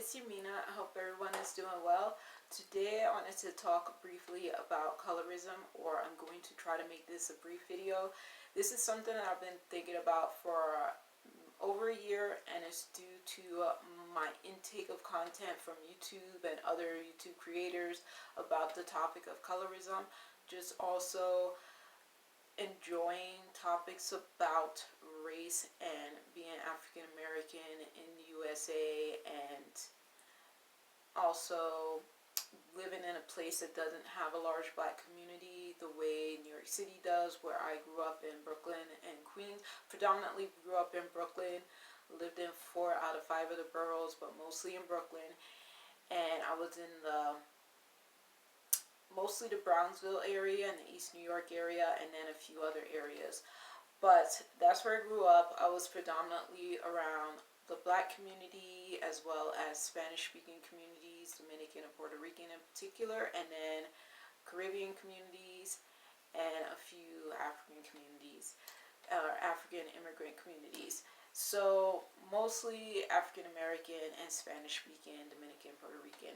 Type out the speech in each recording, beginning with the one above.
it's Yamina. I hope everyone is doing well. Today I wanted to talk briefly about colorism, or I'm going to try to make this a brief video. This is something that I've been thinking about for over a year, and it's due to my intake of content from YouTube and other YouTube creators about the topic of colorism. Just also enjoying topics about race and being African American in the USA, and also living in a place that doesn't have a large black community the way New York City does, where I grew up in Brooklyn and Queens. Predominantly grew up in Brooklyn, lived in 4 out of 5 of the boroughs, but mostly in Brooklyn. And I was in mostly the Brownsville area and the East New York area, and then a few other areas. But that's where I grew up. I was predominantly around the black community as well as Spanish speaking communities, Dominican and Puerto Rican in particular, and then Caribbean communities and a few African communities, African immigrant communities. So mostly African American and Spanish speaking, Dominican, Puerto Rican.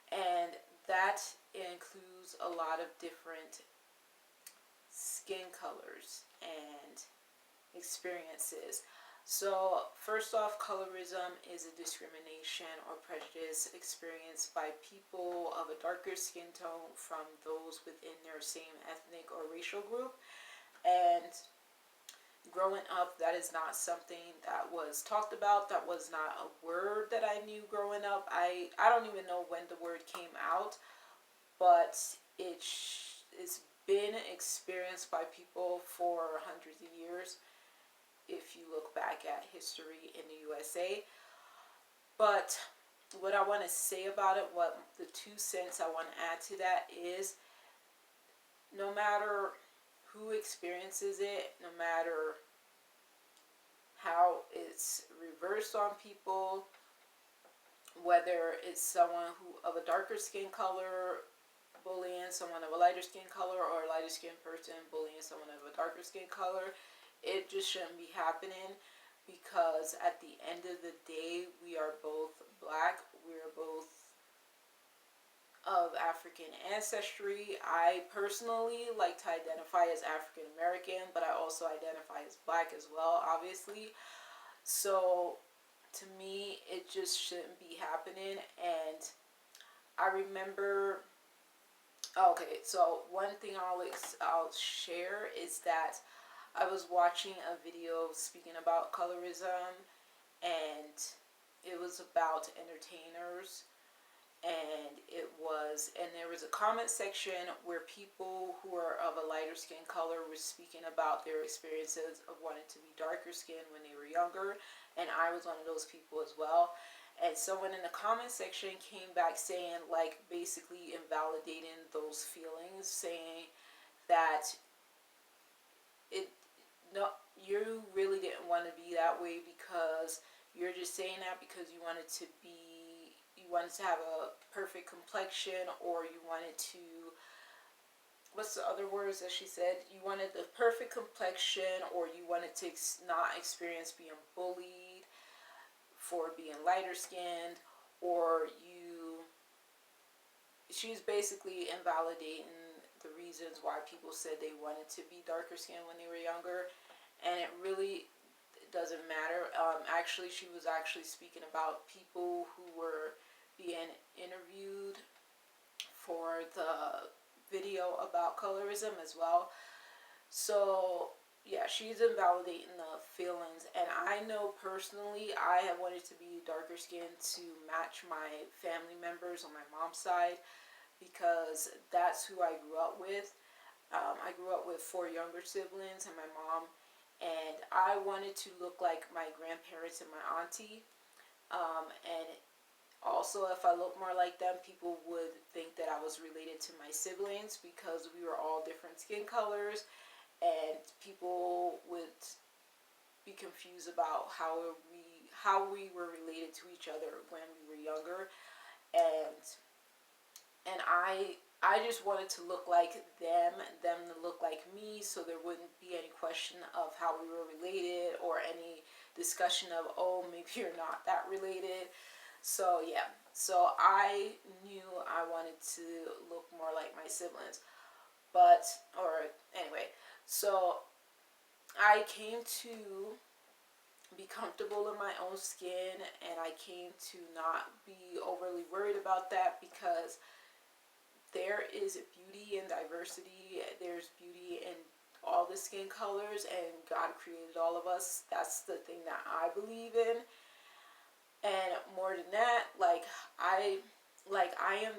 And that includes a lot of different skin colors and experiences. So first off, colorism is a discrimination or prejudice experienced by people of a darker skin tone from those within their same ethnic or racial group. And growing up, that is not something that was talked about. That was not a word that I knew growing up. I don't even know when the word came out, but it's been experienced by people for hundreds of years if you look back at history in the USA. But what I want to say about it, what the 2 cents I want to add to that is, no matter who experiences it, no matter how it's reversed on people, whether it's someone who of a darker skin color bullying someone of a lighter skin color, or a lighter skin person bullying someone of a darker skin color, it just shouldn't be happening, because at the end of the day, we are both black, we're both of African ancestry. I personally like to identify as African American, but I also identify as black as well, obviously. So to me, it just shouldn't be happening. And I remember, okay, so one thing I'll share is that I was watching a video speaking about colorism, and it was about entertainers, and there was a comment section where people who are of a lighter skin color were speaking about their experiences of wanting to be darker skinned when they were younger, and I was one of those people as well. And someone in the comment section came back saying, like, basically invalidating those feelings, saying that no, you really didn't want to be that way, because you're just saying that because you wanted to have a perfect complexion, or you wanted to, what's the other words that she said? You wanted the perfect complexion, or you wanted to not experience being bullied for being lighter skinned, or she's basically invalidating the reasons why people said they wanted to be darker skinned when they were younger. And it really doesn't matter. Actually, she was actually speaking about people who were being interviewed for the video about colorism as well. So yeah, she's invalidating the feelings. And I know personally, I have wanted to be darker skinned to match my family members on my mom's side, because that's who I grew up with. I grew up with 4 younger siblings and my mom, and I wanted to look like my grandparents and my auntie. And also, if I looked more like them, people would think that I was related to my siblings, because we were all different skin colors, and people would be confused about how we were related to each other when we were younger. And I just wanted to look like them to look like me, so there wouldn't be any question of how we were related, or any discussion of, oh, maybe you're not that related. So yeah, so I knew I wanted to look more like my siblings, but or anyway, so I came to be comfortable in my own skin, and I came to not be overly worried about that because there is beauty in diversity. There's beauty in all the skin colors, and God created all of us. That's the thing that I believe in. And more than that, I am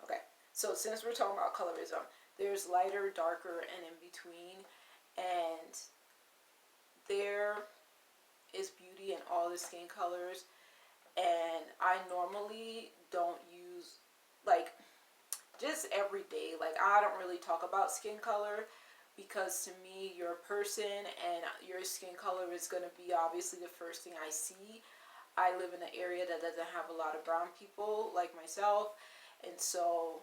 okay. So since we're talking about colorism, there's lighter, darker, and in between, and there is beauty in all the skin colors. And I normally don't use, like, just every day. Like, I don't really talk about skin color because to me, you're a person and your skin color is going to be obviously the first thing I see. I live in an area that doesn't have a lot of brown people like myself, and so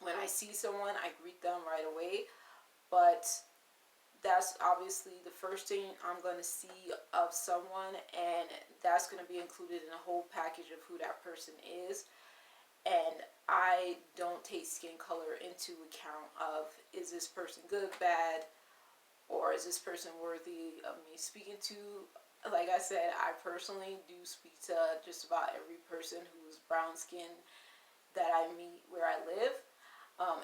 when I see someone, I greet them right away. But that's obviously the first thing I'm going to see of someone, and that's going to be included in a whole package of who that person is. And I don't take skin color into account of, is this person good, bad, or is this person worthy of me speaking to. Like I said, I personally do speak to just about every person who's brown skin that I meet where I live.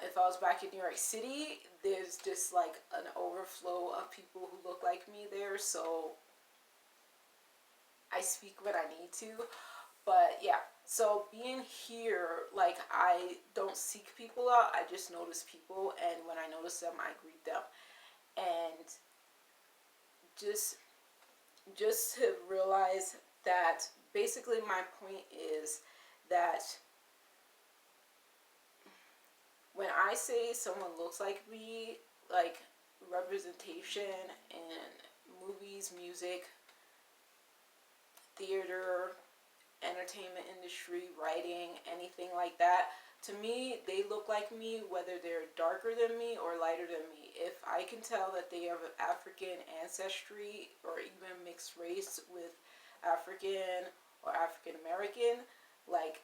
If I was back in New York City, there's just like an overflow of people who look like me there, so I speak when I need to. But yeah, so being here, like, I don't seek people out, I just notice people, and when I notice them, I greet them. And just to realize that basically my point is that when I say someone looks like me, like, representation in movies, music, theater, entertainment industry, writing, anything like that, to me, they look like me whether they're darker than me or lighter than me. If I can tell that they have African ancestry or even mixed race with African or African American, like,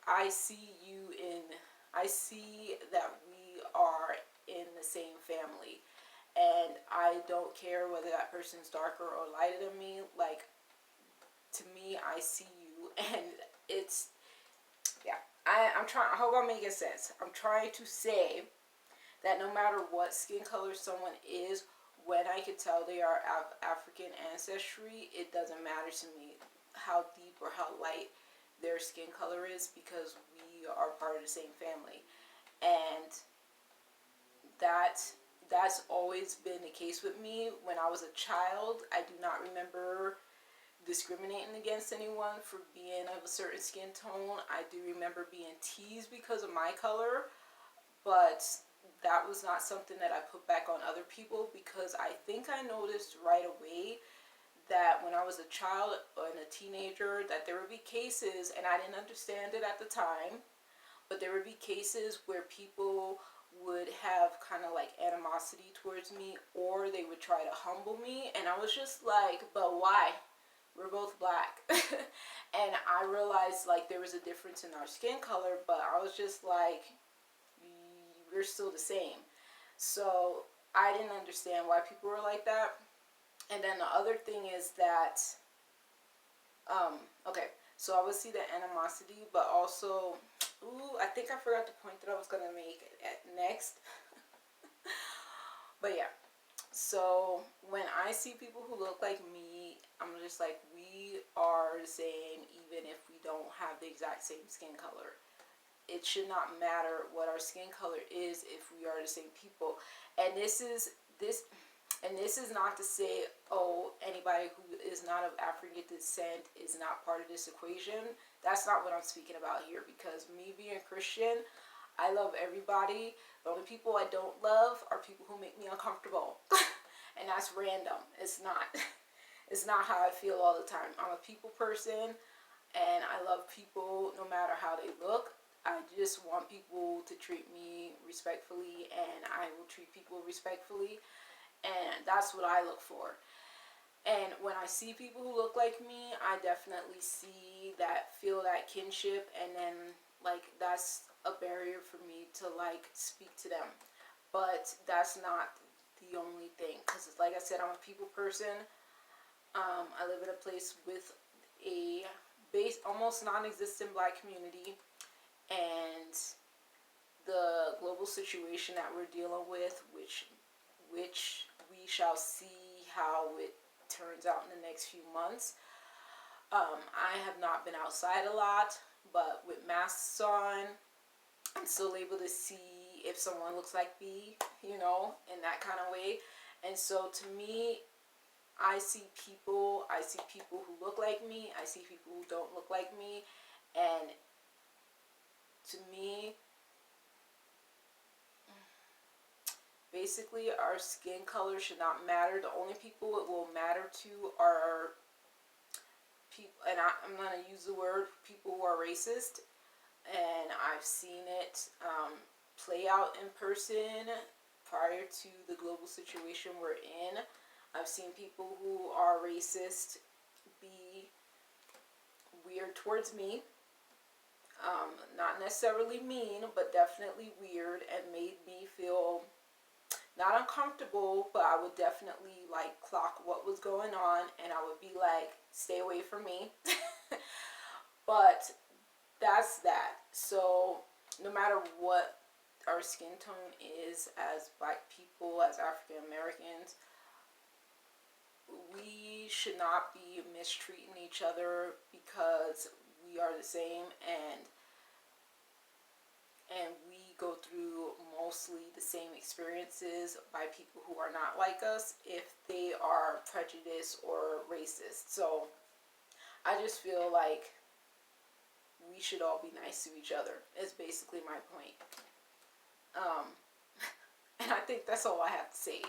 I see you in, I see that we are in the same family. And I don't care whether that person's darker or lighter than me. Like, to me, I see you, and it's, yeah. I'm trying, I hope I'm making sense. I'm trying to say that no matter what skin color someone is, when I can tell they are African ancestry, it doesn't matter to me how deep or how light their skin color is, because we are part of the same family. And that's always been the case with me. When I was a child, I do not remember discriminating against anyone for being of a certain skin tone. I do remember being teased because of my color, but that was not something that I put back on other people, because I think I noticed right away that when I was a child and a teenager, that there would be cases, and I didn't understand it at the time, but there would be cases where people would have kind of like animosity towards me, or they would try to humble me, and I was just like, but why? We're both black. And I realized, like, there was a difference in our skin color, but I was just like, we're still the same. So I didn't understand why people were like that. And then the other thing is that, okay, so I would see the animosity, but also, I think I forgot the point that I was going to make at next. But yeah, so when I see people who look like me, I'm just like, we are the same, even if we don't have the exact same skin color. It should not matter what our skin color is if we are the same people. And this is not to say, oh, anybody who is not of African descent is not part of this equation. That's not what I'm speaking about here, because me being Christian, I love everybody. The only people I don't love are people who make me uncomfortable. And that's random. It's not how I feel all the time. I'm a people person, and I love people no matter how they look. I just want people to treat me respectfully, and I will treat people respectfully. And that's what I look for. And when I see people who look like me, I definitely see that, feel that kinship, and then like that's a barrier for me to like speak to them. But that's not the only thing, because like I said, I'm a people person. I live in a place with a base almost non-existent black community, and the global situation that we're dealing with, which we shall see how it turns out in the next few months. I have not been outside a lot, but with masks on, I'm still able to see if someone looks like me, in that kind of way. And so to me, I see people who look like me, I see people who don't look like me, and to me, basically, our skin color should not matter. The only people it will matter to are people, and I'm going to use the word people who are racist. And I've seen it play out in person prior to the global situation we're in. I've seen people who are racist be weird towards me. Not necessarily mean, but definitely weird, and made me feel not uncomfortable, but I would definitely like clock what was going on, and I would be like, stay away from me. But that's that. So no matter what our skin tone is as black people, as African Americans, we should not be mistreating each other because we are the same, and we go through mostly the same experiences by people who are not like us if they are prejudiced or racist. So I just feel like we should all be nice to each other is basically my point. Um, and I think that's all I have to say.